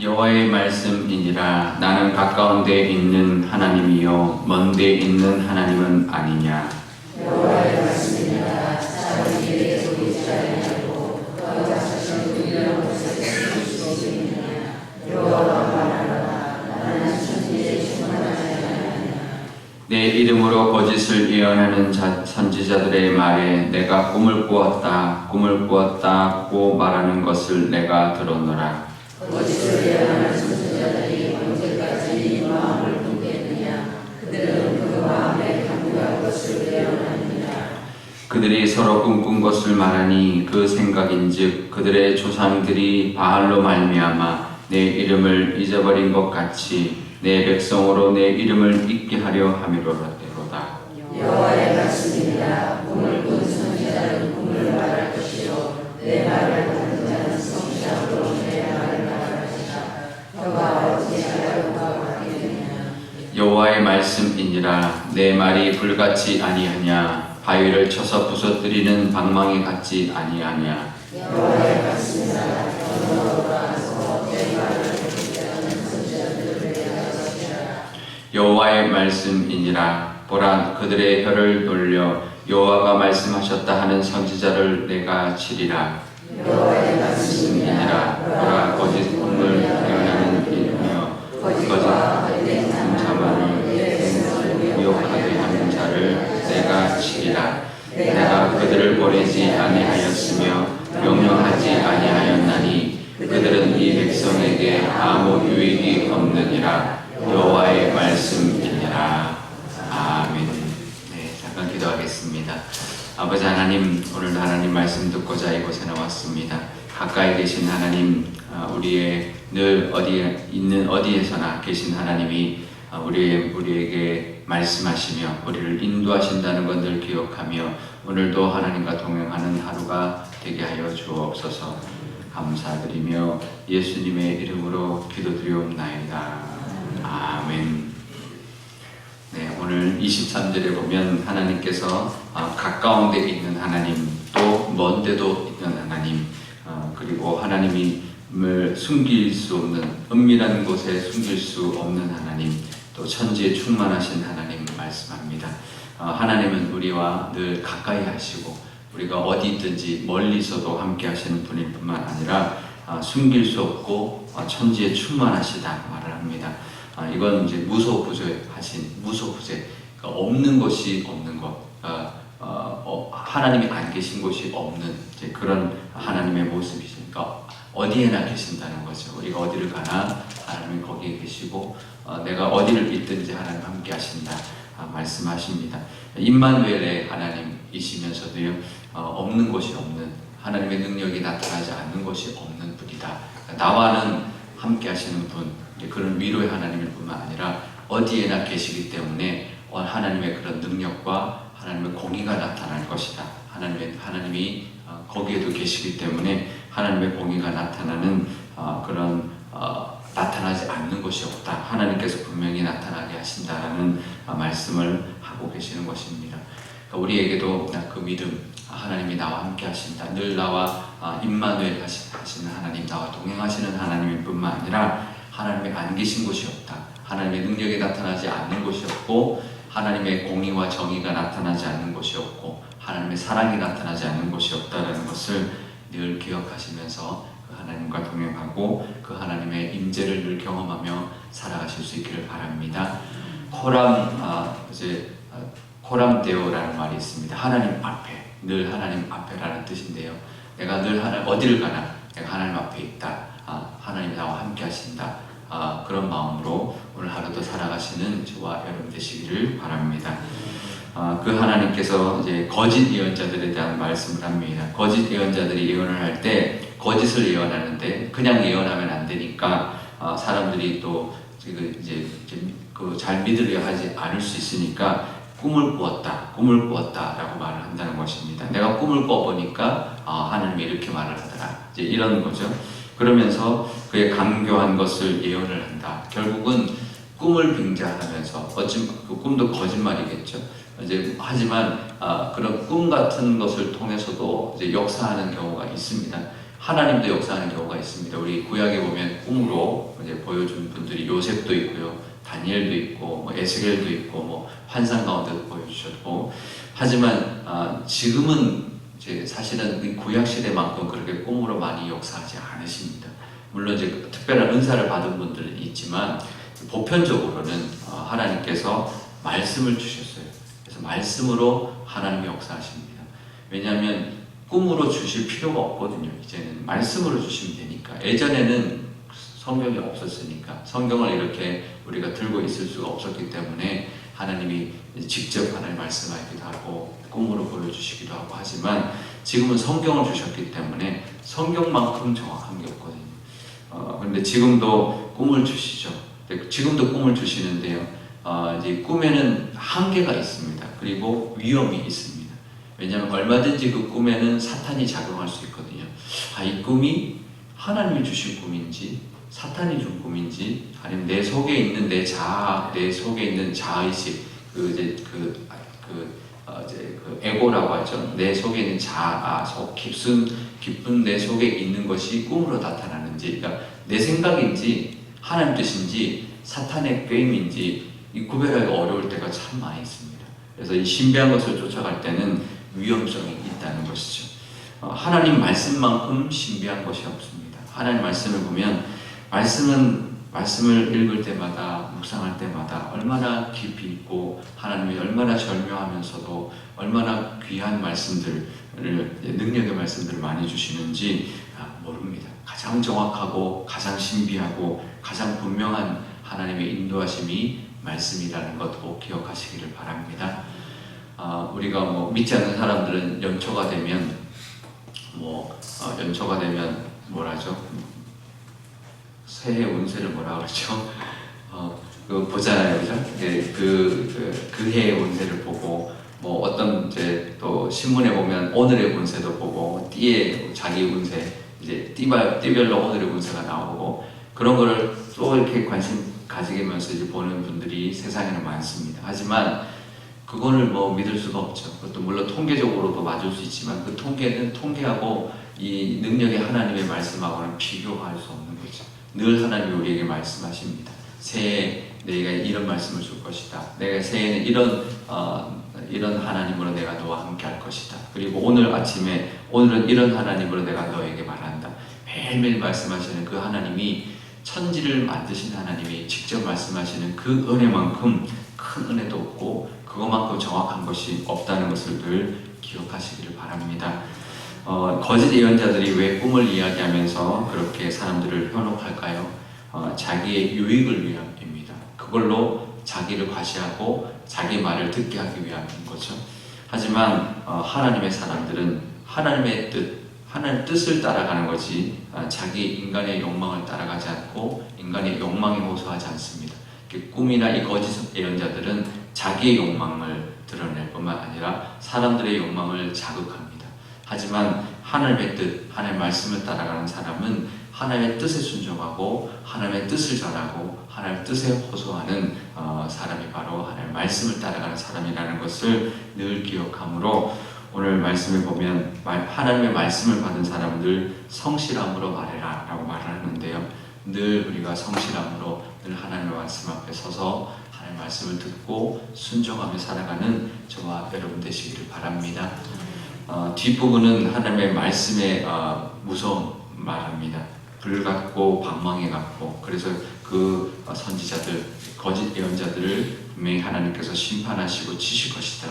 여호와의 말씀이니라. 나는 가까운 데 있는 하나님이요 먼 데 있는 하나님은 아니냐. 여호와의 말씀이니라. 사람이 이에 보이지 아니하고 그와 자신을 우리를 보시느냐. 여호와가 말하노라. 나는 천지에 충만하지 아니하냐. 내 이름으로 거짓을 예언하는 선지자들의 말에 내가 꿈을 꾸었다고 말하는 것을 내가 들었노라. 거짓을 예언하는 선지자들이 언제까지 이 마음을 품겠느냐. 그들은 그 마음에 강구한 것을 예언하느니라. 그들이 서로 꿈꾼 것을 말하니 그 생각인즉 그들의 조상들이 바알로 말미암아 내 이름을 잊어버린 것 같이 내 백성으로 내 이름을 잊게 하려 함이로다. 여호와의 말씀이니라. 꿈을 꾼 선지자는 꿈을 말할 것이요 내 말을 듣는 자는 성실함으로 내 말을 말할 것이다. 너가 어찌하여 그와 같겠느냐. 여호와의 말씀이니라. 내 말이 불같이 아니하냐. 바위를 쳐서 부서뜨리는 방망이 같지 아니하냐. 여호와의 말씀이니라. 너가 내 말을 듣지 않는 선지자들을 대하여 것이라. 여호와의 말씀이니라. 보라, 그들의 혀를 돌려 여호와가 말씀하셨다 하는 선지자를 내가 치리라. 여호와의 말씀이니라. 보라, 거짓 꿈을 예언하는 이며 거짓 자만을 미혹하게 하는 자를 내가 치리라. 내가 그들을 보내지 아니하였으며 명령하지 아니하였나니 그들은 이 백성에게 아무 유익이 없느니라. 여호와의 말씀이니라. 아멘. 네, 잠깐 기도하겠습니다. 아버지 하나님, 오늘 하나님 말씀 듣고자 이곳에 나왔습니다. 가까이 계신 하나님, 우리의 늘 어디에 있는 어디에서나 계신 하나님이 우리에게 말씀하시며 우리를 인도하신다는 것 늘 기억하며 오늘도 하나님과 동행하는 하루가 되게 하여 주옵소서. 감사드리며 예수님의 이름으로 기도드리옵나이다. 아멘. 네, 오늘 23절에 보면 하나님께서 가까운 데 있는 하나님, 또 먼 데도 있는 하나님, 그리고 하나님을 숨길 수 없는, 은밀한 곳에 숨길 수 없는 하나님, 또 천지에 충만하신 하나님 말씀합니다. 하나님은 우리와 늘 가까이 하시고 우리가 어디 있든지 멀리서도 함께 하시는 분일 뿐만 아니라 숨길 수 없고 천지에 충만하시다 말을 합니다. 이건 이제 무소부재하신 무소부재, 그러니까 없는 것이 없는 것, 하나님이 안 계신 곳이 없는 이제 그런 하나님의 모습이시니까 어디에나 계신다는 거죠. 우리가 어디를 가나 하나님이 거기에 계시고 내가 어디를 있든지 하나님 함께 하신다 말씀하십니다. 임마누엘의 하나님이시면서도요, 없는 곳이 없는, 하나님의 능력이 나타나지 않는 곳이 없는 분이다. 나와는 함께 하시는 분, 그런 위로의 하나님일 뿐만 아니라 어디에나 계시기 때문에 하나님의 그런 능력과 하나님의 공의가 나타날 것이다. 하나님이 거기에도 계시기 때문에 하나님의 공의가 나타나는 그런 나타나지 않는 것이 없다. 하나님께서 분명히 나타나게 하신다라는 말씀을 하고 계시는 것입니다. 우리에게도 그 믿음, 하나님이 나와 함께 하신다. 늘 나와 임마누엘 하시는 하나님, 나와 동행하시는 하나님일 뿐만 아니라 하나님의 안 계신 곳이 없다. 하나님의 능력이 나타나지 않는 곳이 없고 하나님의 공의와 정의가 나타나지 않는 곳이 없고 하나님의 사랑이 나타나지 않는 곳이 없다라는 것을 늘 기억하시면서 그 하나님과 동행하고 그 하나님의 임재를 늘 경험하며 살아가실 수 있기를 바랍니다. 코람데오라는 말이 있습니다. 하나님 앞에, 늘 하나님 앞에라는 뜻인데요. 내가 늘 어디를 가나 내가 하나님 앞에 있다. 하나님이 나와 함께 하신다. 그런 마음으로 오늘 하루도 살아가시는 저와 여러분 되시기를 바랍니다. 그 하나님께서 이제 거짓 예언자들에 대한 말씀을 합니다. 거짓 예언자들이 예언을 할 때 거짓을 예언하는데 그냥 예언하면 안 되니까 사람들이 또 이제 잘 믿으려 하지 않을 수 있으니까 꿈을 꾸었다라고 말을 한다는 것입니다. 내가 꿈을 꿔보니까 하나님이 이렇게 말을 하더라. 이제 이런 거죠. 그러면서 그의 강교한 것을 예언을 한다. 결국은 꿈을 빙자하면서 그 꿈도 거짓말이겠죠. 이제 하지만 그런 꿈 같은 것을 통해서도 이제 역사하는 경우가 있습니다. 하나님도 역사하는 경우가 있습니다. 우리 구약에 보면 꿈으로 이제 보여준 분들이 요셉도 있고요, 다니엘도 있고, 뭐 에스겔도 있고, 뭐 환상 가운데도 보여주셨고, 하지만 지금은 이제 사실은 이 구약 시대만큼 그렇게 꿈으로 많이 역사하지 않으십니다. 물론 이제 특별한 은사를 받은 분들은 있지만 보편적으로는 하나님께서 말씀을 주셨어요. 그래서 말씀으로 하나님이 역사하십니다. 왜냐하면 꿈으로 주실 필요가 없거든요. 이제는 말씀으로 주시면 되니까. 예전에는 성경이 없었으니까 성경을 이렇게 우리가 들고 있을 수가 없었기 때문에 하나님이 직접 하나님 말씀하기도 하고 꿈으로 보여주시기도 하고 하지만 지금은 성경을 주셨기 때문에 성경만큼 정확한 게 없거든요. 그런데 지금도 꿈을 주시죠. 지금도 꿈을 주시는데요. 이제 꿈에는 한계가 있습니다. 그리고 위험이 있습니다. 왜냐하면 얼마든지 그 꿈에는 사탄이 작용할 수 있거든요. 이 꿈이 하나님이 주신 꿈인지 사탄이 준 꿈인지 아니면 내 속에 있는 내 속에 있는 자의식, 그 에고라고 하죠. 내 속에 있는 깊은 내 속에 있는 것이 꿈으로 나타나는지, 그러니까 내 생각인지 하나님 뜻인지 사탄의 꾀임인지 이 구별하기 어려울 때가 참 많이 있습니다. 그래서 이 신비한 것을 쫓아갈 때는 위험성이 있다는 것이죠. 하나님 말씀만큼 신비한 것이 없습니다. 하나님 말씀을 보면 말씀을 읽을 때마다 묵상할 때마다 얼마나 깊이 있고 하나님이 얼마나 절묘하면서도 얼마나 귀한 말씀들을 능력의 말씀들을 많이 주시는지 모릅니다. 가장 정확하고 가장 신비하고 가장 분명한 하나님의 인도하심이 말씀이라는 것 꼭 기억하시기를 바랍니다. 우리가 믿지 않는 사람들은 연초가 되면 뭐라죠? 새해 운세를 뭐라 그러죠? 그거 보잖아요, 그죠? 그 해의 운세를 보고, 어떤 이제 또 신문에 보면 오늘의 운세도 보고, 자기 운세, 이제 띠별로 오늘의 운세가 나오고, 그런 거를 또 이렇게 관심 가지면서 이제 보는 분들이 세상에는 많습니다. 하지만 그거를 믿을 수가 없죠. 그것도 물론 통계적으로도 맞을 수 있지만 그 통계는 통계하고 이 능력의 하나님의 말씀하고는 비교할 수 없는 거죠. 늘 하나님이 우리에게 말씀하십니다. 새해에 내가 이런 말씀을 줄 것이다. 내가 새해에는 이런 하나님으로 내가 너와 함께 할 것이다. 그리고 오늘은 이런 하나님으로 내가 너에게 말한다. 매일매일 말씀하시는 그 하나님이 천지를 만드신 하나님이 직접 말씀하시는 그 은혜만큼 큰 은혜도 없고 그것만큼 정확한 것이 없다는 것을 늘 기억하시기를 바랍니다. 거짓 예언자들이 왜 꿈을 이야기하면서 그렇게 사람들을 현혹할까요? 자기의 유익을 위함입니다. 그걸로 자기를 과시하고 자기 말을 듣게 하기 위함인 거죠. 하지만 하나님의 사람들은 하나님의 뜻을 따라가는 거지 자기 인간의 욕망을 따라가지 않고 인간의 욕망에 호소하지 않습니다. 꿈이나 이 거짓 예언자들은 자기의 욕망을 드러낼 뿐만 아니라 사람들의 욕망을 자극합니다. 하지만 하나님의 뜻, 하나님의 말씀을 따라가는 사람은 하나님의 뜻에 순종하고 하나님의 뜻을 전하고 하나님의 뜻에 호소하는 사람이 바로 하나님의 말씀을 따라가는 사람이라는 것을 늘 기억하므로 오늘 말씀에 보면 하나님의 말씀을 받은 사람들 성실함으로 말해라 라고 말을 하는데요. 늘 우리가 성실함으로 늘 하나님의 말씀 앞에 서서 하나님의 말씀을 듣고 순종하며 살아가는 저와 여러분 되시기를 바랍니다. 뒷부분은 하나님의 말씀의 무서움 말합니다. 불 같고 방망이 같고 그래서 그 선지자들 거짓 예언자들을 분명히 하나님께서 심판하시고 치실 것이다.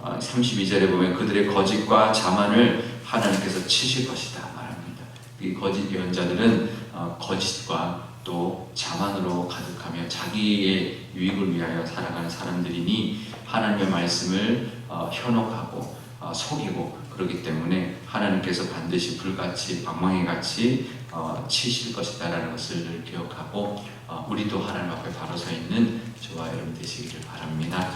32절에 보면 그들의 거짓과 자만을 하나님께서 치실 것이다 말합니다. 이 거짓 예언자들은 거짓과 또 자만으로 가득하며 자기의 유익을 위하여 살아가는 사람들이니 하나님의 말씀을 현혹하고 속이고 그렇기 때문에 하나님께서 반드시 불같이 방망이같이 치실 것이다 라는 것을 늘 기억하고 우리도 하나님 앞에 바로 서 있는 저와 여러분 되시기를 바랍니다.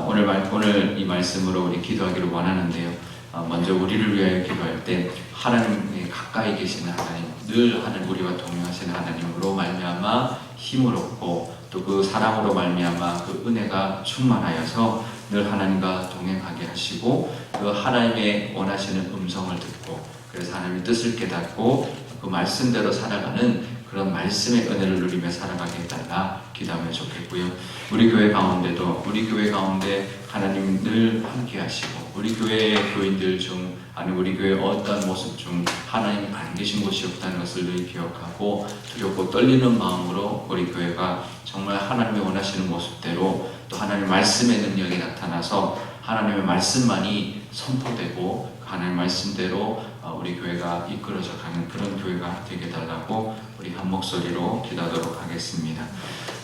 오늘 이 말씀으로 우리 기도하기를 원하는데요. 먼저 우리를 위하여 기도할 때 하나님의 가까이 계시는 하나님, 늘 우리와 동행하시는 하나님으로 말미암아 힘을 얻고 또 그 사랑으로 말미암아 그 은혜가 충만하여서 늘 하나님과 동행하게 하시고 그 하나님의 원하시는 음성을 듣고 그래서 하나님의 뜻을 깨닫고 그 말씀대로 살아가는 그런 말씀의 은혜를 누리며 살아가게 해달라 기도하면 좋겠고요. 우리 교회 가운데 하나님 늘 함께 하시고, 우리 교회의 교인들 중, 아니 우리 교회의 어떤 모습 중 하나님 안 계신 곳이 없다는 것을 늘 기억하고 두렵고 떨리는 마음으로 우리 교회가 정말 하나님이 원하시는 모습대로 또 하나님의 말씀의 능력이 나타나서 하나님의 말씀만이 선포되고 하나님의 말씀대로 우리 교회가 이끌어져 가는 그런 교회가 되게 해달라고 우리 한 목소리로 기도하도록 하겠습니다.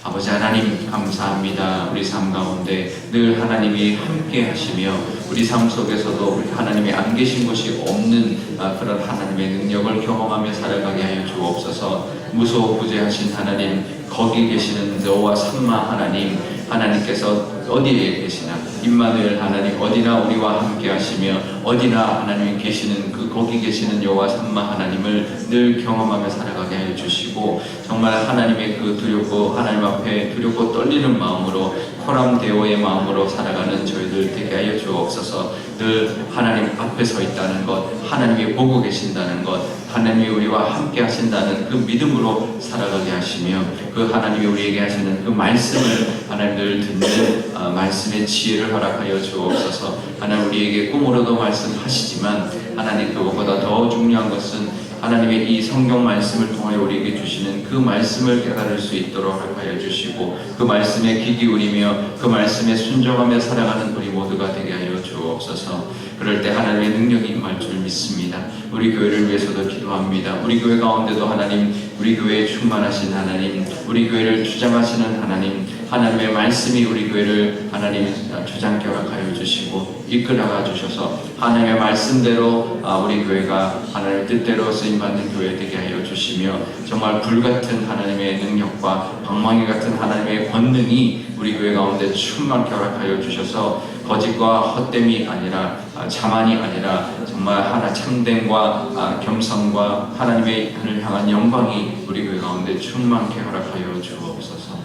아버지 하나님 감사합니다. 우리 삶 가운데 늘 하나님이 함께 하시며 우리 삶 속에서도 우리 하나님이 안 계신 곳이 없는 그런 하나님의 능력을 경험하며 살아가게 하여 주옵소서. 무소부재하신 하나님, 거기 계시는 여호와 삼마 하나님, 하나님께서 어디에 계시나, 임마누엘 하나님 어디나 우리와 함께 하시며 어디나 하나님이 계시는 거기 계시는 여호와 삼마 하나님을 늘 경험하며 살아가게 하여 주시고, 정말 하나님의 두렵고 하나님 앞에 두렵고 떨리는 마음으로 호람대오의 마음으로 살아가는 저희들 되게 하여 주옵소서. 늘 하나님 앞에 서 있다는 것, 하나님이 보고 계신다는 것, 하나님이 우리와 함께 하신다는 그 믿음으로 살아가게 하시며, 그 하나님이 우리에게 하시는 그 말씀을 하나님 늘 듣는 말씀의 지혜를 허락하여 주옵소서. 하나님 우리에게 꿈으로도 말씀하시지만 하나님 그것보다 더 중요한 것은 하나님의 이 성경 말씀을 통하여 우리에게 주시는 그 말씀을 깨달을 수 있도록 허락하여 주시고, 그 말씀에 귀 기울이며 그 말씀에 순종하며 살아가는 우리 모두가 되게 하여 주옵소서. 그럴 때 하나님의 능력이 임할 줄 믿습니다. 우리 교회를 위해서도 기도합니다. 우리 교회 가운데도 하나님, 우리 교회에 충만하신 하나님, 우리 교회를 주장하시는 하나님, 하나님의 말씀이 우리 교회를 하나님 주장케 허락하여 주시고 이끌어가 주셔서 하나님의 말씀대로 우리 교회가 하나님의 뜻대로 쓰임받는 교회 되게 하여 주시며, 정말 불같은 하나님의 능력과 방망이 같은 하나님의 권능이 우리 교회 가운데 충만케 허락하여 주셔서 거짓과 헛됨이 아니라 자만이 아니라 정말 하나 참됨과 겸손과 하나님의 하늘 향한 영광이 우리 교회 가운데 충만케 허락하여 주옵소서.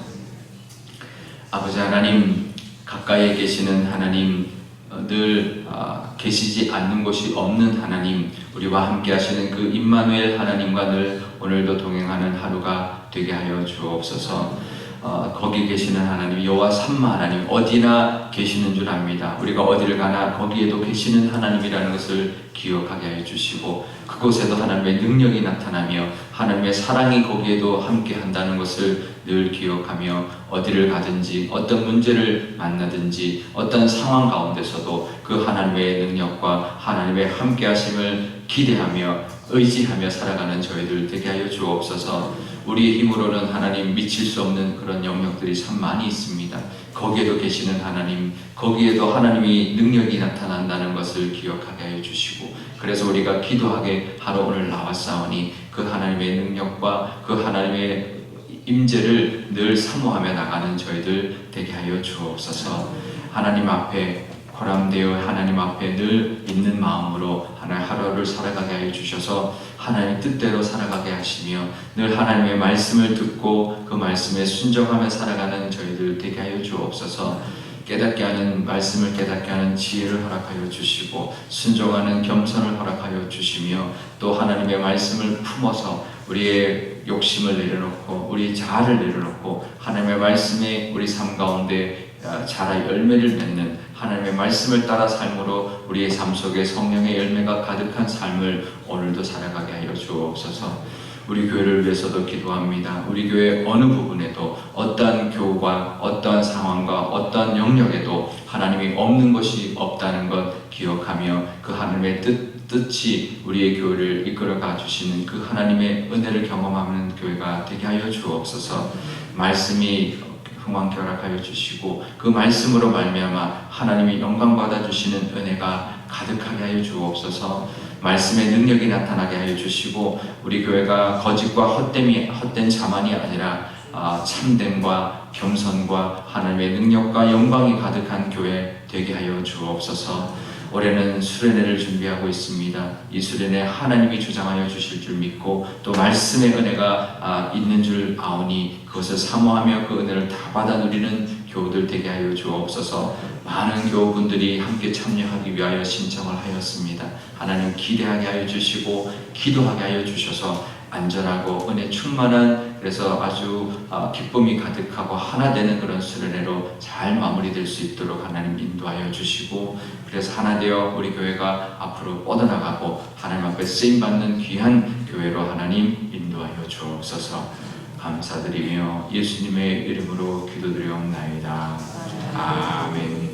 아버지 하나님, 가까이에 계시는 하나님, 늘 계시지 않는 곳이 없는 하나님, 우리와 함께 하시는 그 임마누엘 하나님과 늘 오늘도 동행하는 하루가 되게 하여 주옵소서. 거기 계시는 하나님, 여호와 삼마 하나님, 어디나 계시는 줄 압니다. 우리가 어디를 가나 거기에도 계시는 하나님이라는 것을 기억하게 하여 주시고, 그곳에도 하나님의 능력이 나타나며 하나님의 사랑이 거기에도 함께 한다는 것을 늘 기억하며 어디를 가든지 어떤 문제를 만나든지 어떤 상황 가운데서도 그 하나님의 능력과 하나님의 함께 하심을 기대하며 의지하며 살아가는 저희들 되게 하여 주옵소서. 우리의 힘으로는 하나님 미칠 수 없는 그런 영역들이 참 많이 있습니다. 거기에도 계시는 하나님, 거기에도 하나님이 능력이 나타난다는 것을 기억하게 하여 주시고, 그래서 우리가 기도하게 하러 오늘 나왔사오니 그 하나님의 능력과 그 하나님의 임재를 늘 사모하며 나가는 저희들 되게 하여 주옵소서. 하나님 앞에 호람되어 하나님 앞에 늘 있는 마음으로 하나님 하루를 살아가게 하여 주셔서 하나님 뜻대로 살아가게 하시며 늘 하나님의 말씀을 듣고 그 말씀에 순종하며 살아가는 저희들 되게 하여 주옵소서. 깨닫게 하는 말씀을 깨닫게 하는 지혜를 허락하여 주시고 순종하는 겸손을 허락하여 주시며, 또 하나님의 말씀을 품어서 우리의 욕심을 내려놓고 우리 자아를 내려놓고 하나님의 말씀에 우리 삶 가운데 자라 열매를 맺는 하나님의 말씀을 따라 삶으로 우리의 삶 속에 성령의 열매가 가득한 삶을 오늘도 살아가게 하여 주옵소서. 우리 교회를 위해서도 기도합니다. 우리 교회 어느 부분에도 어떠한 교우가 어떠한 상황과 어떠한 영역에도 하나님이 없는 것이 없다는 것 기억하며 그 하나님의 뜻이 우리의 교회를 이끌어가 주시는 그 하나님의 은혜를 경험하는 교회가 되게 하여 주옵소서. 말씀이 흥왕케 허락하여 주시고 그 말씀으로 말미암아 하나님이 영광 받아 주시는 은혜가 가득하게 하여 주옵소서. 말씀의 능력이 나타나게 하여 주시고 우리 교회가 거짓과 헛된 자만이 아니라 참됨과 겸손과 하나님의 능력과 영광이 가득한 교회 되게 하여 주옵소서. 올해는 수련회를 준비하고 있습니다. 이 수련회 하나님이 주장하여 주실 줄 믿고 또 말씀의 은혜가 있는 줄 아오니 그것을 사모하며 그 은혜를 다 받아 누리는 교우들 되게 하여 주옵소서. 많은 교우분들이 함께 참여하기 위하여 신청을 하였습니다. 하나님 기대하게 하여 주시고 기도하게 하여 주셔서 안전하고 은혜 충만한, 그래서 아주 기쁨이 가득하고 하나 되는 그런 수련회로 잘 마무리될 수 있도록 하나님 인도하여 주시고, 그래서 하나 되어 우리 교회가 앞으로 뻗어나가고 하나님 앞에 쓰임받는 귀한 교회로 하나님 인도하여 주옵소서. 감사드리며 예수님의 이름으로 기도드리옵나이다. 아멘.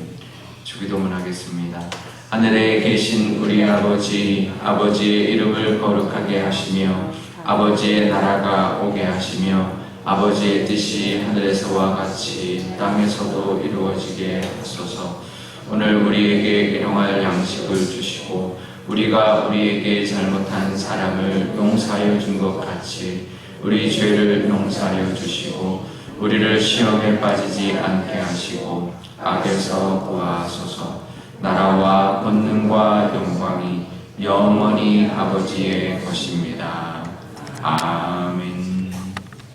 주기도문 하겠습니다. 하늘에 계신 우리 아버지, 아버지의 이름을 거룩하게 하시며 아버지의 나라가 오게 하시며 아버지의 뜻이 하늘에서와 같이 땅에서도 이루어지게 하소서. 오늘 우리에게 일용할 양식을 주시고 우리가 우리에게 잘못한 사람을 용서하여 준 것 같이 우리 죄를 용서하여 주시고 우리를 시험에 빠지지 않게 하시고 악에서 구하소서. 나라와 권능과 영광이 영원히 아버지의 것입니다. 아멘.